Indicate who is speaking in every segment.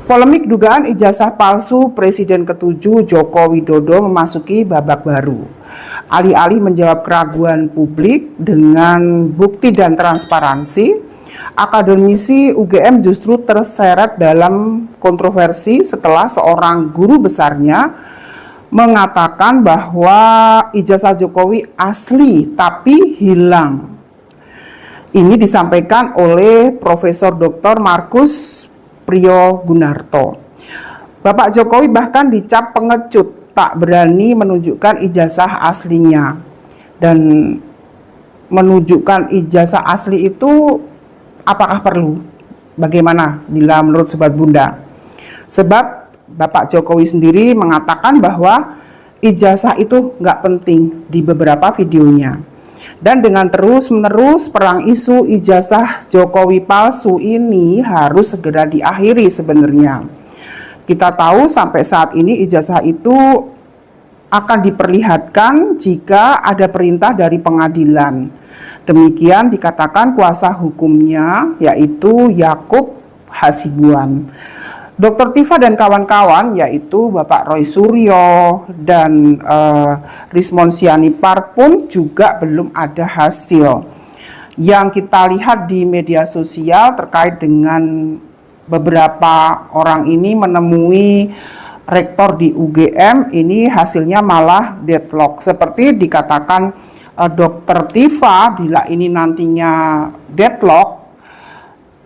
Speaker 1: Polemik dugaan ijazah palsu Presiden ke-7 Joko Widodo memasuki babak baru. Alih-alih menjawab keraguan publik dengan bukti dan transparansi, akademisi UGM justru terseret dalam kontroversi setelah seorang guru besarnya mengatakan bahwa ijazah Jokowi asli tapi hilang. Ini disampaikan oleh Profesor Dr. Markus Priyo Gunarto. Bapak Jokowi bahkan dicap pengecut, tak berani menunjukkan ijazah aslinya. Dan menunjukkan ijazah asli itu apakah perlu? Bagaimana bila menurut Sobat Bunda? Sebab Bapak Jokowi sendiri mengatakan bahwa ijazah itu nggak penting di beberapa videonya. Dan dengan terus-menerus perang isu ijazah Jokowi palsu ini harus segera diakhiri sebenarnya. Kita tahu sampai saat ini ijazah itu akan diperlihatkan jika ada perintah dari pengadilan. Demikian dikatakan kuasa hukumnya, yaitu Yakub Hasibuan. Dr. Tifa dan kawan-kawan, yaitu Bapak Roy Suryo dan Rismon Sianipar pun juga belum ada hasil. Yang kita lihat di media sosial terkait dengan beberapa orang ini menemui rektor di UGM, ini hasilnya malah deadlock. Seperti dikatakan Dr. Tifa, bila ini nantinya deadlock,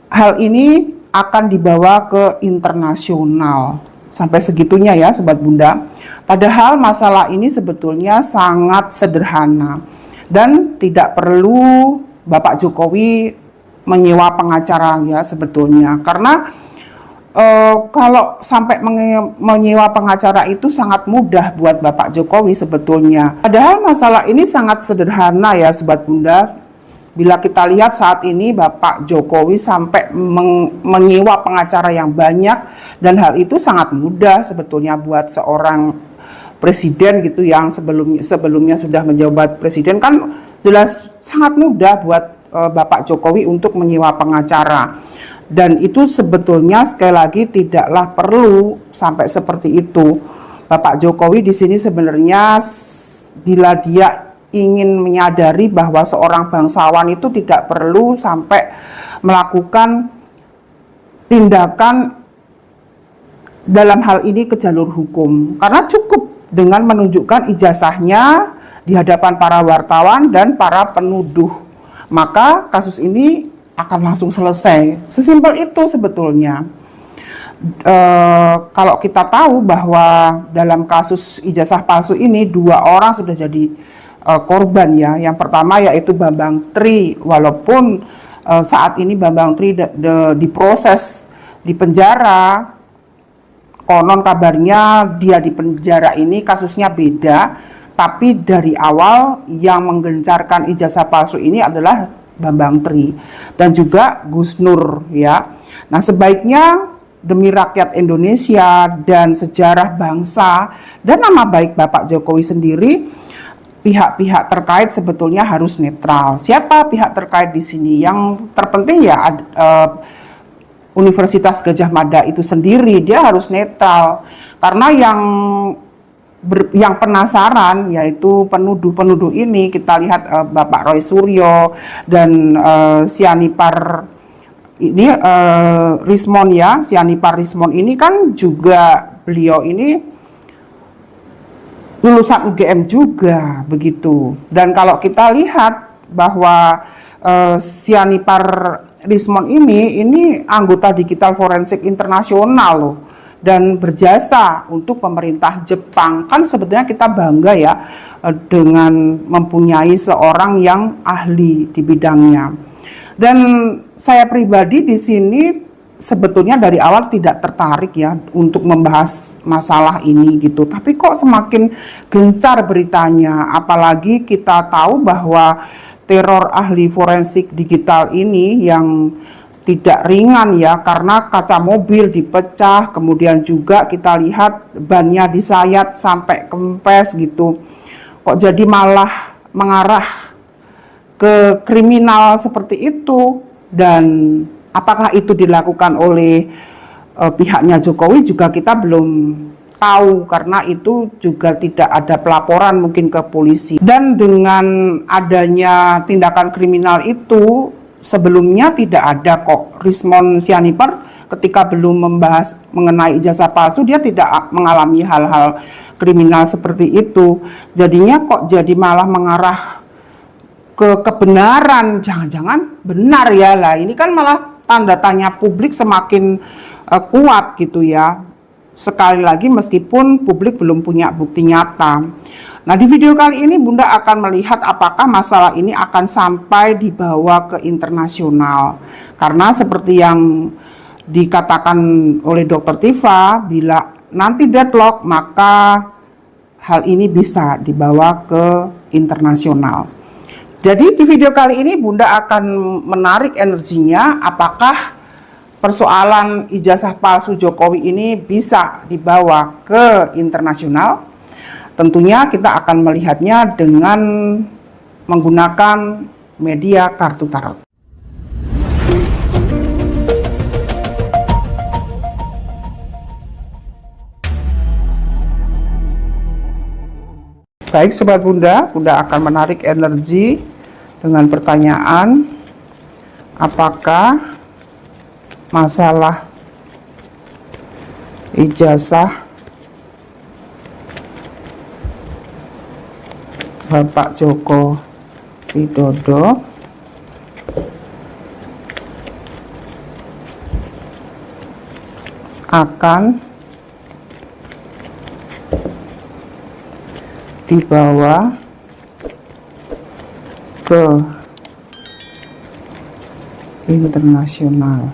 Speaker 1: hal ini akan dibawa ke internasional. Sampai segitunya ya Sobat Bunda. Padahal masalah ini sebetulnya sangat sederhana dan tidak perlu Bapak Jokowi menyewa pengacara ya sebetulnya. Karena kalau sampai menyewa pengacara itu sangat mudah buat Bapak Jokowi sebetulnya. Padahal masalah ini sangat sederhana ya Sobat Bunda. Bila kita lihat saat ini Bapak Jokowi sampai menyewa pengacara yang banyak, dan hal itu sangat mudah sebetulnya buat seorang presiden gitu yang sebelumnya sudah menjabat presiden, kan jelas sangat mudah buat Bapak Jokowi untuk menyewa pengacara. Dan itu sebetulnya sekali lagi tidaklah perlu sampai seperti itu. Bapak Jokowi di sini sebenarnya bila dia ingin menyadari bahwa seorang bangsawan itu tidak perlu sampai melakukan tindakan dalam hal ini ke jalur hukum, karena cukup dengan menunjukkan ijazahnya di hadapan para wartawan dan para penuduh, maka kasus ini akan langsung selesai. Sesimpel itu sebetulnya. Kalau kita tahu bahwa dalam kasus ijazah palsu ini 2 orang sudah jadi korban ya. Yang pertama yaitu Bambang Tri, walaupun saat ini Bambang Tri diproses di penjara, konon kabarnya dia di penjara ini kasusnya beda, tapi dari awal yang menggencarkan ijazah palsu ini adalah Bambang Tri dan juga Gus Nur ya. Nah, sebaiknya demi rakyat Indonesia dan sejarah bangsa dan nama baik Bapak Jokowi sendiri, pihak-pihak terkait sebetulnya harus netral. Siapa pihak terkait di sini? Yang terpenting ya Universitas Gadjah Mada itu sendiri, dia harus netral. Karena yang penasaran yaitu penuduh-penuduh ini, kita lihat Bapak Roy Suryo dan Sianipar ini Rismon ya, Sianipar Rismon ini kan juga beliau ini lulusan UGM juga begitu. Dan kalau kita lihat bahwa Sianipar Rismon ini anggota Digital Forensik Internasional loh, dan berjasa untuk pemerintah Jepang. Kan sebetulnya kita bangga ya dengan mempunyai seorang yang ahli di bidangnya. Dan saya pribadi di sini sebetulnya dari awal tidak tertarik ya untuk membahas masalah ini gitu. Tapi kok semakin gencar beritanya, apalagi kita tahu bahwa teror ahli forensik digital ini yang tidak ringan ya, karena kaca mobil dipecah, kemudian juga kita lihat bannya disayat sampai kempes gitu. Kok jadi malah mengarah ke kriminal seperti itu? Dan apakah itu dilakukan oleh pihaknya Jokowi juga kita belum tahu, karena itu juga tidak ada pelaporan mungkin ke polisi. Dan dengan adanya tindakan kriminal itu sebelumnya tidak ada kok. Rismond Sianiper ketika belum membahas mengenai ijazah palsu, dia tidak mengalami hal-hal kriminal seperti itu. Jadinya kok jadi malah mengarah ke kebenaran, jangan-jangan benar ya lah. Ini kan malah tanda tanya publik semakin kuat gitu ya. Sekali lagi meskipun publik belum punya bukti nyata. Nah, di video kali ini Bunda akan melihat apakah masalah ini akan sampai dibawa ke internasional. Karena seperti yang dikatakan oleh Dr. Tifa, bila nanti deadlock maka hal ini bisa dibawa ke internasional. Jadi di video kali ini Bunda akan menarik energinya apakah persoalan ijazah palsu Jokowi ini bisa dibawa ke internasional. Tentunya kita akan melihatnya dengan menggunakan media kartu tarot. Baik Sobat Bunda, Bunda akan menarik energi dengan pertanyaan, apakah masalah ijazah Bapak Joko Widodo akan dibawa ke internasional.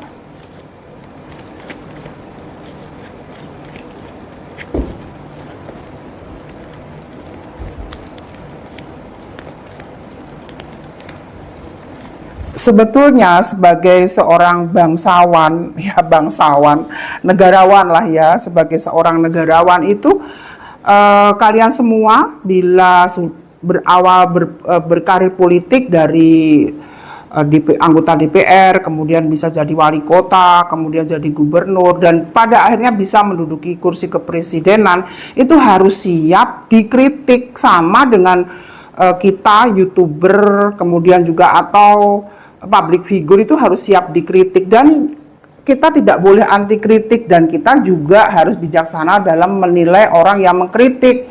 Speaker 1: Sebetulnya sebagai seorang bangsawan, negarawan lah ya, sebagai seorang negarawan itu kalian semua bila berkarir politik dari anggota DPR, kemudian bisa jadi wali kota, kemudian jadi gubernur, dan pada akhirnya bisa menduduki kursi kepresidenan, itu harus siap dikritik sama dengan kita YouTuber, kemudian juga atau public figure itu harus siap dikritik, dan kita tidak boleh anti kritik, dan kita juga harus bijaksana dalam menilai orang yang mengkritik.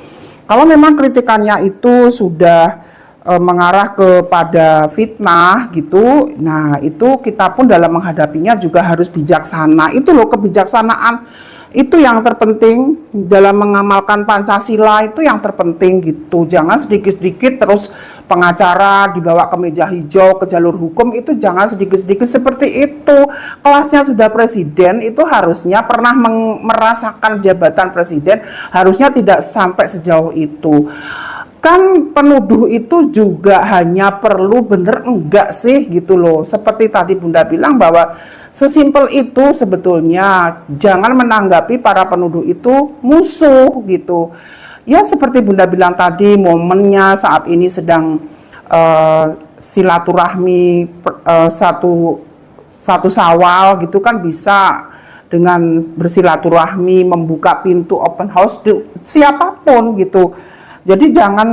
Speaker 1: Kalau memang kritikannya itu sudah mengarah kepada fitnah gitu, nah itu kita pun dalam menghadapinya juga harus bijaksana. Itu loh kebijaksanaan, itu yang terpenting dalam mengamalkan Pancasila, itu yang terpenting gitu. Jangan sedikit-sedikit terus pengacara dibawa ke meja hijau, ke jalur hukum, itu jangan sedikit-sedikit seperti itu. Kelasnya sudah presiden, itu harusnya pernah merasakan jabatan presiden, harusnya tidak sampai sejauh itu. Kan penuduh itu juga hanya perlu bener enggak sih gitu loh. Seperti tadi Bunda bilang bahwa sesimpel itu sebetulnya, jangan menanggapi para penuduh itu musuh gitu. Ya seperti Bunda bilang tadi, momennya saat ini sedang silaturahmi satu Syawal gitu kan, bisa dengan bersilaturahmi membuka pintu open house siapapun gitu. Jadi jangan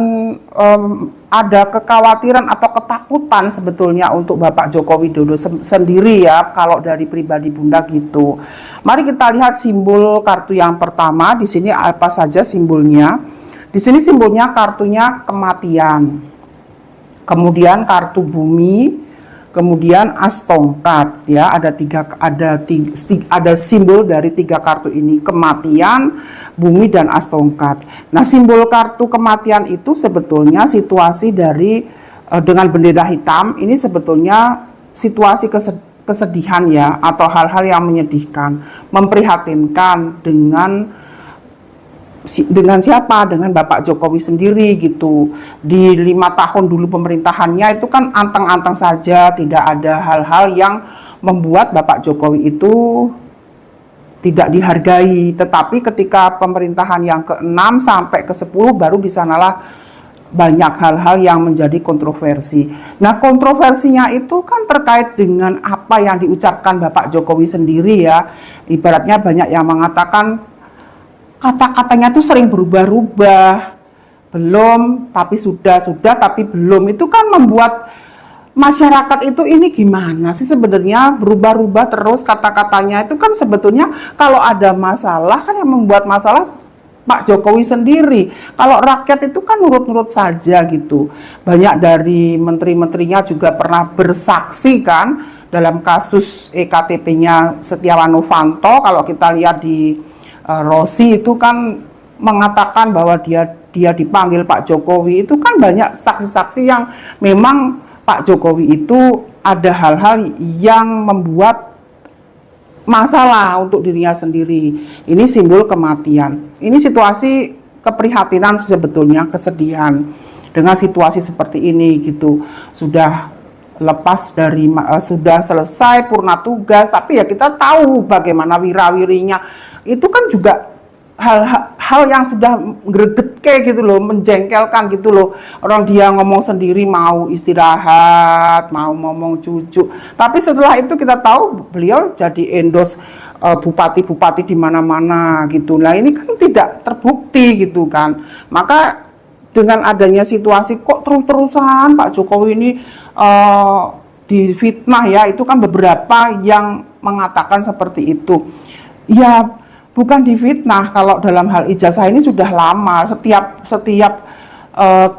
Speaker 1: ada kekhawatiran atau ketakutan sebetulnya untuk Bapak Joko Widodo sendiri ya, kalau dari pribadi Bunda gitu. Mari kita lihat simbol kartu yang pertama. Di sini apa saja simbolnya? Di sini simbolnya kartunya kematian. Kemudian kartu bumi, kemudian as tongkat ya, ada simbol dari tiga kartu ini, kematian, bumi, dan as tongkat. Nah, simbol kartu kematian itu sebetulnya situasi dari dengan bendera hitam ini sebetulnya situasi kesedihan ya, atau hal-hal yang menyedihkan, memprihatinkan dengan siapa? Dengan Bapak Jokowi sendiri gitu. Di 5 tahun dulu pemerintahannya itu kan anteng-anteng saja, tidak ada hal-hal yang membuat Bapak Jokowi itu tidak dihargai. Tetapi ketika pemerintahan yang ke-6 sampai ke-10 baru di sanalah banyak hal-hal yang menjadi kontroversi. Nah, kontroversinya itu kan terkait dengan apa yang diucapkan Bapak Jokowi sendiri ya. Ibaratnya banyak yang mengatakan kata-katanya tuh sering berubah-ubah. Belum, tapi sudah, tapi belum. Itu kan membuat masyarakat itu ini gimana sih sebenarnya, berubah-ubah terus kata-katanya. Itu kan sebetulnya kalau ada masalah kan yang membuat masalah Pak Jokowi sendiri. Kalau rakyat itu kan nurut-nurut saja gitu. Banyak dari menteri-menterinya juga pernah bersaksi kan dalam kasus EKTP-nya Setiawan Novanto. Kalau kita lihat di Rossi itu kan mengatakan bahwa dia dipanggil Pak Jokowi, itu kan banyak saksi-saksi yang memang Pak Jokowi itu ada hal-hal yang membuat masalah untuk dirinya sendiri. Ini simbol kematian. Ini situasi keprihatinan sebetulnya, kesedihan dengan situasi seperti ini gitu. Sudah lepas dari sudah selesai purna tugas, tapi ya kita tahu bagaimana wirawirinya. Itu kan juga hal yang sudah greget kayak gitu loh, menjengkelkan gitu loh. Orang dia ngomong sendiri mau istirahat, mau ngomong cucu. Tapi setelah itu kita tahu beliau jadi endorse bupati-bupati di mana-mana gitu. Nah, ini kan tidak terbukti gitu kan. Maka dengan adanya situasi kok terus-terusan Pak Jokowi ini difitnah ya, itu kan beberapa yang mengatakan seperti itu. Ya, bukan difitnah, kalau dalam hal ijazah ini sudah lama, setiap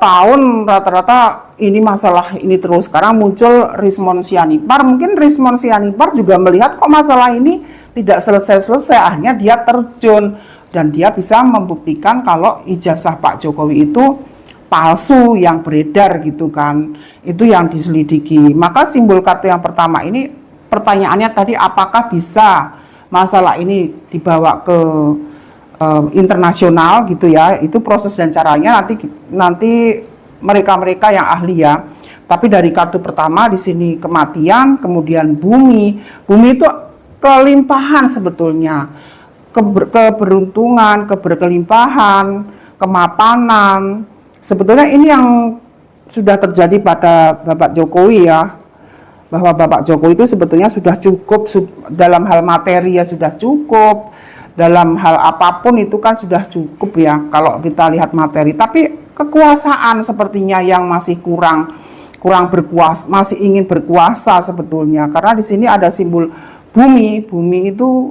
Speaker 1: tahun rata-rata ini masalah ini terus. Sekarang muncul Rismon Sianipar, mungkin Rismon Sianipar juga melihat kok masalah ini tidak selesai-selesai, akhirnya dia terjun dan dia bisa membuktikan kalau ijazah Pak Jokowi itu palsu yang beredar gitu kan. Itu yang diselidiki. Maka simbol kartu yang pertama ini pertanyaannya tadi, apakah bisa masalah ini dibawa ke internasional gitu ya. Itu proses dan caranya nanti mereka yang ahli ya. Tapi dari kartu pertama di sini kematian, kemudian bumi itu kelimpahan sebetulnya, keberuntungan, keberkelimpahan, kemapanan. Sebetulnya ini yang sudah terjadi pada Bapak Jokowi ya, bahwa Bapak Jokowi itu sebetulnya sudah cukup dalam hal materi ya, sudah cukup dalam hal apapun itu kan sudah cukup ya kalau kita lihat materi. Tapi kekuasaan sepertinya yang masih kurang berkuasa, masih ingin berkuasa sebetulnya. Karena di sini ada simbol bumi itu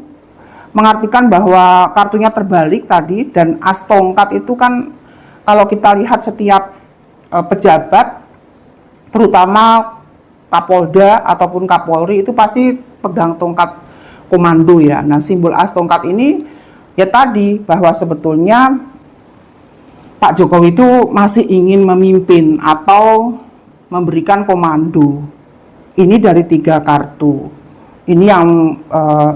Speaker 1: mengartikan bahwa kartunya terbalik tadi, dan as tongkat itu kan kalau kita lihat setiap pejabat terutama Kapolda ataupun Kapolri itu pasti pegang tongkat komando ya. Nah, simbol as tongkat ini ya tadi bahwa sebetulnya Pak Jokowi itu masih ingin memimpin atau memberikan komando. Ini dari 3 kartu. Ini yang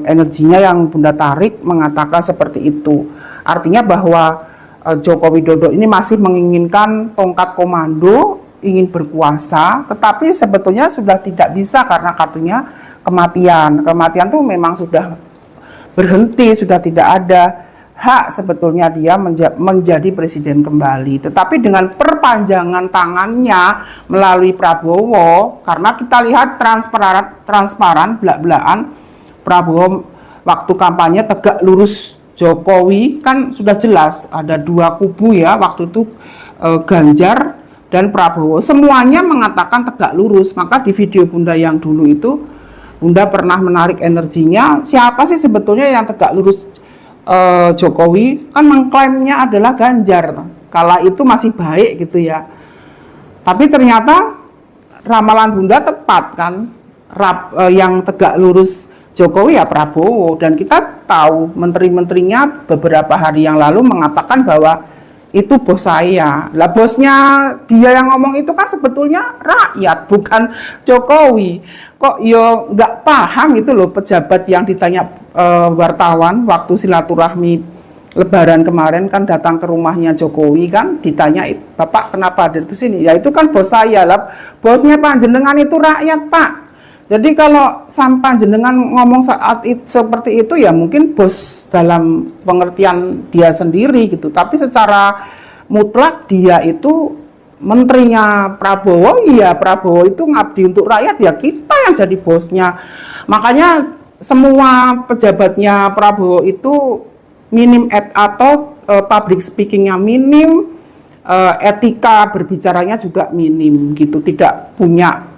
Speaker 1: energinya yang Bunda tarik mengatakan seperti itu. Artinya bahwa Joko Widodo ini masih menginginkan tongkat komando, ingin berkuasa, tetapi sebetulnya sudah tidak bisa karena kartunya kematian. Kematian tuh memang sudah berhenti, sudah tidak ada hak sebetulnya dia menjadi presiden kembali. Tetapi dengan perpanjangan tangannya melalui Prabowo, karena kita lihat transparan belak-belakan Prabowo waktu kampanye tegak lurus Jokowi kan sudah jelas ada 2 kubu ya waktu itu, Ganjar dan Prabowo, semuanya mengatakan tegak lurus. Maka di video Bunda yang dulu itu Bunda pernah menarik energinya, siapa sih sebetulnya yang tegak lurus Jokowi, kan mengklaimnya adalah Ganjar. Kala itu masih baik gitu ya. Tapi ternyata ramalan Bunda tepat kan, yang tegak lurus Jokowi ya Prabowo. Dan kita tahu menteri-menterinya beberapa hari yang lalu mengatakan bahwa itu bos saya. Lah bosnya dia yang ngomong itu kan sebetulnya rakyat, bukan Jokowi. Kok yo nggak paham gitu loh pejabat yang ditanya wartawan waktu silaturahmi Lebaran kemarin kan datang ke rumahnya Jokowi kan, ditanya, Bapak kenapa hadir ke sini? Ya itu kan bos saya lah. Bosnya panjenengan itu rakyat, Pak. Jadi kalau sampai jenengan ngomong saat seperti itu ya mungkin bos dalam pengertian dia sendiri gitu. Tapi secara mutlak dia itu menterinya Prabowo, iya Prabowo itu ngabdi untuk rakyat, ya kita yang jadi bosnya. Makanya semua pejabatnya Prabowo itu minim atau public speakingnya minim, etika berbicaranya juga minim gitu, tidak punya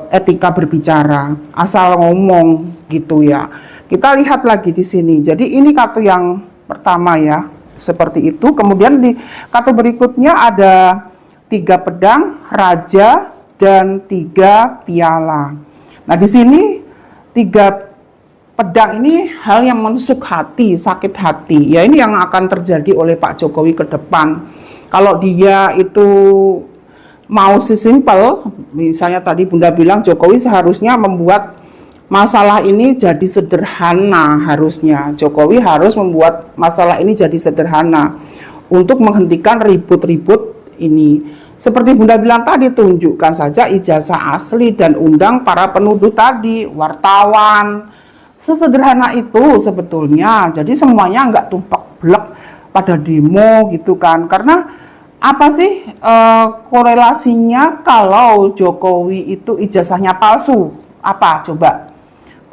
Speaker 1: etika berbicara, asal ngomong gitu ya. Kita lihat lagi di sini. Jadi ini kartu yang pertama ya, seperti itu. Kemudian di kartu berikutnya ada 3 pedang, raja, dan 3 piala. Nah di sini 3 pedang ini hal yang menusuk hati, sakit hati. Ya ini yang akan terjadi oleh Pak Jokowi ke depan. Kalau dia itu mau sesimpel, misalnya tadi Bunda bilang Jokowi seharusnya membuat masalah ini jadi sederhana, harusnya Jokowi harus membuat masalah ini jadi sederhana untuk menghentikan ribut-ribut ini. Seperti Bunda bilang tadi, tunjukkan saja ijazah asli dan undang para penuduh tadi, wartawan. Sesederhana itu sebetulnya. Jadi semuanya nggak tumplek-blek pada demo gitu kan. Karena apa sih korelasinya kalau Jokowi itu ijazahnya palsu? Apa coba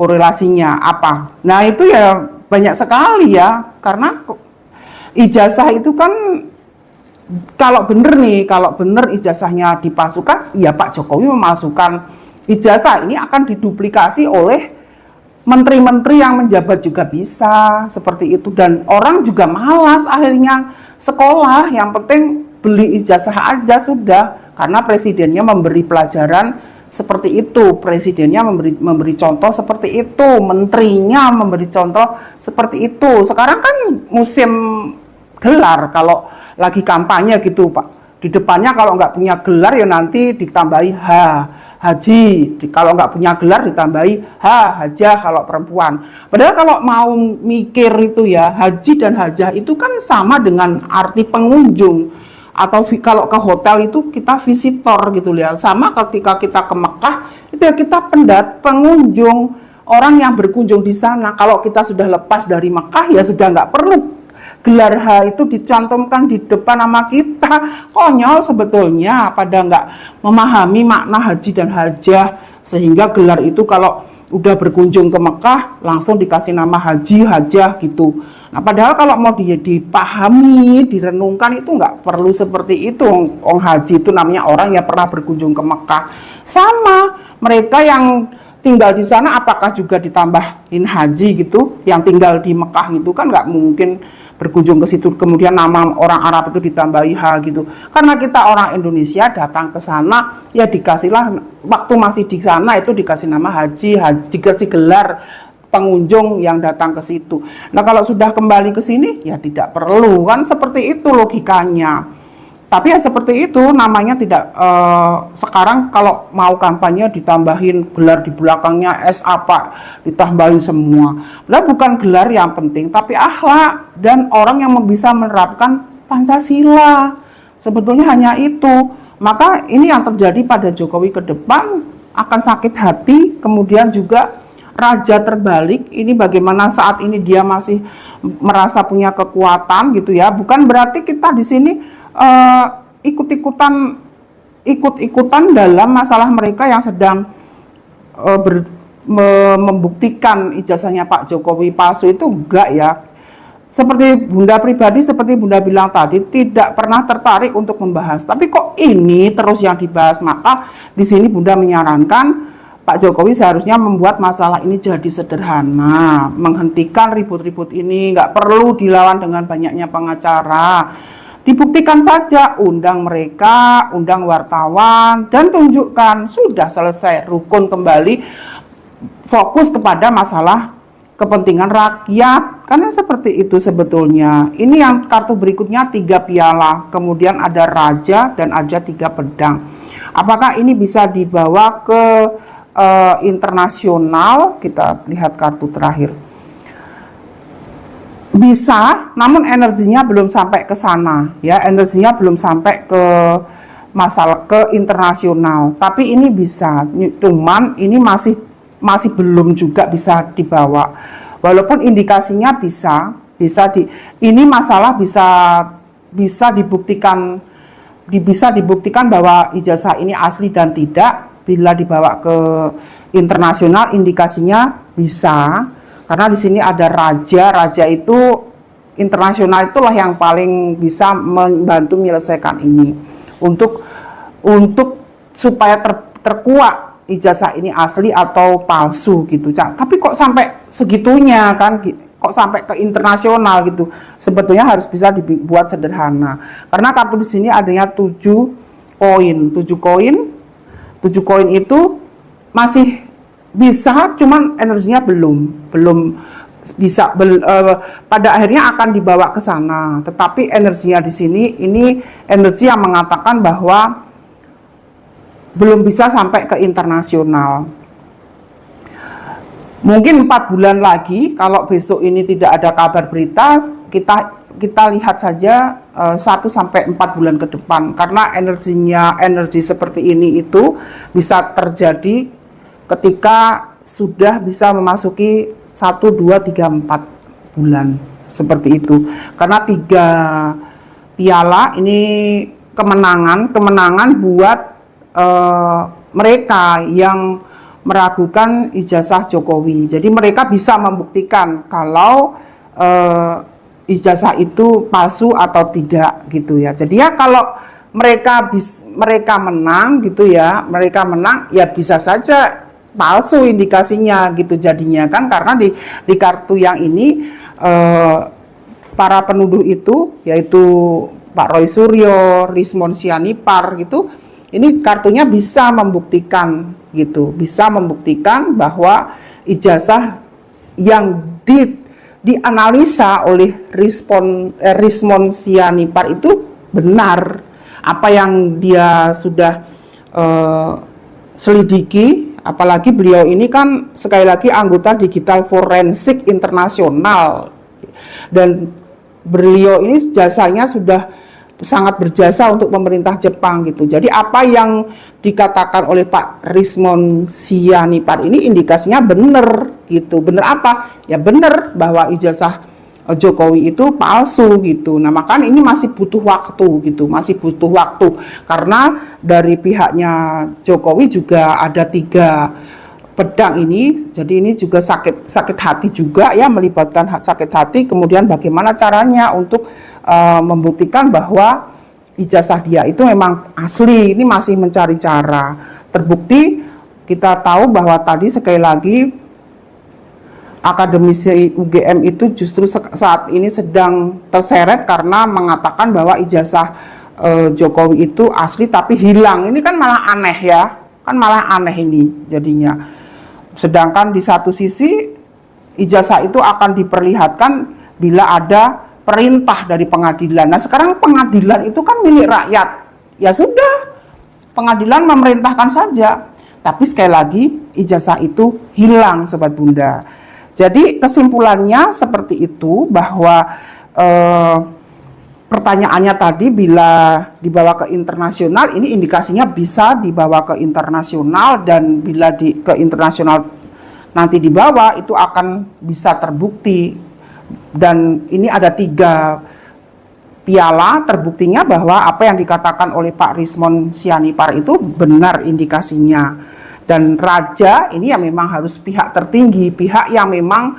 Speaker 1: korelasinya apa? Nah itu ya banyak sekali ya, karena ijazah itu kan kalau bener ijazahnya dipalsukan, ya Pak Jokowi memalsukan ijazah, ini akan diduplikasi oleh menteri-menteri yang menjabat juga bisa seperti itu, dan orang juga malas akhirnya sekolah, yang penting beli ijazah aja sudah, karena presidennya memberi pelajaran seperti itu, presidennya memberi contoh seperti itu, menterinya memberi contoh seperti itu. Sekarang kan musim gelar, kalau lagi kampanye gitu Pak, di depannya kalau nggak punya gelar ya nanti ditambahi haji, kalau nggak punya gelar ditambahi hajah kalau perempuan. Padahal kalau mau mikir itu ya, haji dan hajah itu kan sama dengan arti pengunjung. Atau kalau ke hotel itu kita visitor gitu ya. Sama ketika kita ke Mekah itu ya kita pengunjung, orang yang berkunjung di sana. Kalau kita sudah lepas dari Mekah ya sudah nggak perlu gelar H itu dicantumkan di depan nama kita. Konyol sebetulnya, pada nggak memahami makna haji dan hajah, sehingga gelar itu kalau udah berkunjung ke Mekah langsung dikasih nama haji, hajah gitu. Nah padahal kalau mau dipahami, direnungkan itu nggak perlu seperti itu. Orang haji itu namanya orang yang pernah berkunjung ke Mekah. Sama mereka yang tinggal di sana apakah juga ditambahin haji gitu, yang tinggal di Mekah gitu kan nggak mungkin berkunjung ke situ kemudian nama orang Arab itu ditambahi H gitu. Karena kita orang Indonesia datang ke sana ya dikasihlah, waktu masih di sana itu dikasih nama haji, dikasih gelar pengunjung yang datang ke situ. Nah kalau sudah kembali ke sini ya tidak perlu, kan seperti itu logikanya. Tapi ya seperti itu namanya, tidak sekarang kalau mau kampanye ditambahin gelar di belakangnya S apa, ditambahin semua. Padahal bukan gelar yang penting, tapi akhlak dan orang yang bisa menerapkan Pancasila. Sebetulnya hanya itu. Maka ini yang terjadi pada Jokowi ke depan, akan sakit hati. Kemudian juga raja terbalik, ini bagaimana saat ini dia masih merasa punya kekuatan gitu ya. Bukan berarti kita di sini ikut-ikutan dalam masalah mereka yang sedang membuktikan ijazahnya Pak Jokowi palsu, itu enggak ya. Seperti Bunda pribadi, seperti Bunda bilang tadi, tidak pernah tertarik untuk membahas. Tapi kok ini terus yang dibahas, maka di sini Bunda menyarankan Pak Jokowi seharusnya membuat masalah ini jadi sederhana, menghentikan ribut-ribut ini, nggak perlu dilawan dengan banyaknya pengacara. Dibuktikan saja, undang mereka, undang wartawan, dan tunjukkan, sudah selesai, rukun kembali, fokus kepada masalah kepentingan rakyat. Karena seperti itu sebetulnya. Ini yang kartu berikutnya 3 piala, kemudian ada raja dan ada 3 pedang. Apakah ini bisa dibawa ke internasional? Kita lihat kartu terakhir. Bisa, namun energinya belum sampai ke sana ya, energinya belum sampai ke masalah ke internasional. Tapi ini bisa, cuman ini masih belum juga bisa dibawa. Walaupun indikasinya bisa ini masalah bisa dibuktikan bisa dibuktikan bahwa ijazah ini asli dan tidak bila dibawa ke internasional, indikasinya bisa, karena di sini ada raja itu internasional, itulah yang paling bisa membantu menyelesaikan ini untuk supaya terkuat ijazah ini asli atau palsu gitu. Tapi kok sampai segitunya kan, kok sampai ke internasional gitu. Sebetulnya harus bisa dibuat sederhana. Karena kartu di sini adanya 7 koin. 7 koin itu masih bisa, cuman energinya belum bisa pada akhirnya akan dibawa ke sana. Tetapi energinya di sini ini energi yang mengatakan bahwa belum bisa sampai ke internasional. Mungkin 4 bulan lagi, kalau besok ini tidak ada kabar berita, kita lihat saja 1-4 bulan ke depan, karena energi seperti ini itu bisa terjadi ketika sudah bisa memasuki 1, 2, 3, 4 bulan seperti itu. Karena 3 piala ini kemenangan buat mereka yang meragukan ijazah Jokowi. Jadi mereka bisa membuktikan kalau ijazah itu palsu atau tidak gitu ya. Jadi ya kalau mereka menang gitu ya, mereka menang ya bisa saja palsu indikasinya gitu jadinya kan, karena di kartu yang ini para penuduh itu yaitu Pak Roy Suryo, Rismon Sianipar gitu, ini kartunya bisa membuktikan gitu, bisa membuktikan bahwa ijazah yang dianalisa oleh Rismon Sianipar itu benar, apa yang dia sudah selidiki. Apalagi beliau ini kan sekali lagi anggota Digital Forensik Internasional, dan beliau ini jasanya sudah sangat berjasa untuk pemerintah Jepang gitu. Jadi apa yang dikatakan oleh Pak Rismon Sianipar ini indikasinya benar gitu. Benar apa? Ya benar bahwa ijazah Jokowi itu palsu gitu. Nah, makanya ini masih butuh waktu gitu, masih butuh waktu, karena dari pihaknya Jokowi juga ada 3 pedang ini. Jadi ini juga sakit hati juga ya, melibatkan sakit hati. Kemudian bagaimana caranya untuk membuktikan bahwa ijazah dia itu memang asli. Ini masih mencari cara. Terbukti kita tahu bahwa tadi sekali lagi akademisi UGM itu justru saat ini sedang terseret karena mengatakan bahwa ijazah Jokowi itu asli tapi hilang. Ini kan malah aneh ya, kan malah aneh ini jadinya. Sedangkan di satu sisi ijazah itu akan diperlihatkan bila ada perintah dari pengadilan. Nah sekarang pengadilan itu kan milik rakyat, ya sudah pengadilan memerintahkan saja. Tapi sekali lagi ijazah itu hilang Sobat Bunda. Jadi kesimpulannya seperti itu, bahwa pertanyaannya tadi bila dibawa ke internasional, ini indikasinya bisa dibawa ke internasional, dan bila ke internasional nanti dibawa itu akan bisa terbukti. Dan ini ada 3 piala, terbuktinya bahwa apa yang dikatakan oleh Pak Rismon Sianipar itu benar indikasinya. Dan raja ini yang memang harus pihak tertinggi, pihak yang memang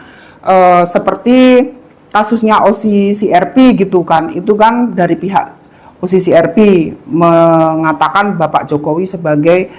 Speaker 1: seperti kasusnya OCCRP gitu kan, itu kan dari pihak OCCRP mengatakan Bapak Jokowi sebagai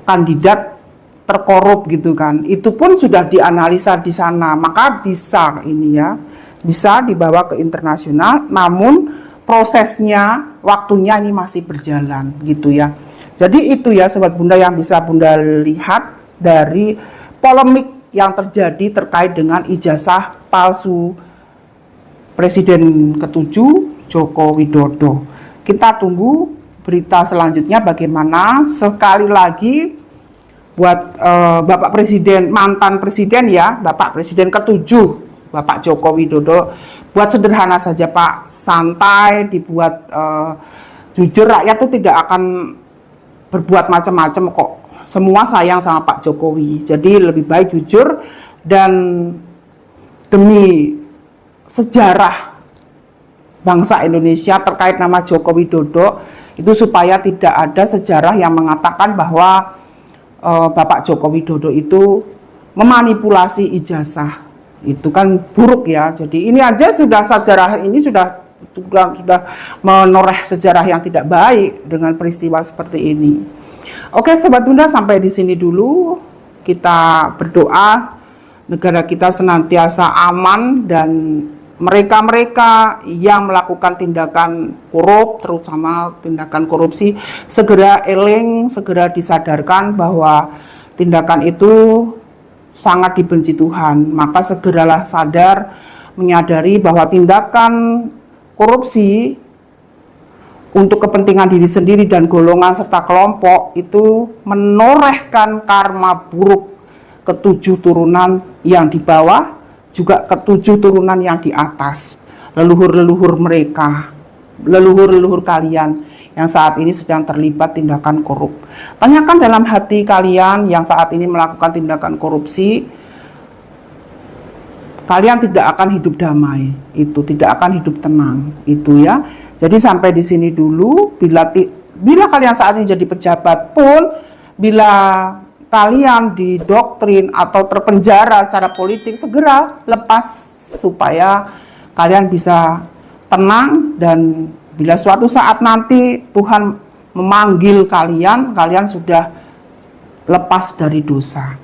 Speaker 1: kandidat terkorup gitu kan, itu pun sudah dianalisa di sana, maka bisa ini ya, bisa dibawa ke internasional, namun prosesnya, waktunya ini masih berjalan gitu ya. Jadi itu ya Sobat Bunda yang bisa Bunda lihat dari polemik yang terjadi terkait dengan ijazah palsu Presiden ke-7 Joko Widodo. Kita tunggu berita selanjutnya bagaimana. Sekali lagi buat Bapak Presiden, mantan Presiden ya, Bapak Presiden ke-7 Bapak Joko Widodo, buat sederhana saja Pak, santai, dibuat jujur, rakyat itu tidak akan berbuat macam-macam kok. Semua sayang sama Pak Jokowi. Jadi lebih baik jujur, dan demi sejarah bangsa Indonesia terkait nama Joko Widodo, Itu supaya tidak ada sejarah yang mengatakan bahwa Bapak Joko Widodo itu memanipulasi ijazah. Itu kan buruk ya. Jadi ini aja sudah sejarah ini sudah menoreh sejarah yang tidak baik dengan peristiwa seperti ini. Oke, Sobat Bunda, sampai di sini dulu. Kita berdoa negara kita senantiasa aman dan mereka-mereka yang melakukan tindakan korup, terutama tindakan korupsi, segera eling, segera disadarkan bahwa tindakan itu sangat dibenci Tuhan. Maka segeralah sadar, menyadari bahwa tindakan korupsi untuk kepentingan diri sendiri dan golongan serta kelompok itu menorehkan karma buruk ketujuh turunan yang di bawah, juga ketujuh turunan yang di atas, leluhur-leluhur mereka, leluhur-leluhur kalian yang saat ini sedang terlibat tindakan korup. Tanyakan dalam hati kalian yang saat ini melakukan tindakan korupsi, kalian tidak akan hidup damai, itu tidak akan hidup tenang, itu ya. Jadi sampai di sini dulu. Bila kalian saat ini jadi pejabat pun, bila kalian didoktrin atau terpenjara secara politik, segera lepas supaya kalian bisa tenang, dan bila suatu saat nanti Tuhan memanggil kalian, kalian sudah lepas dari dosa.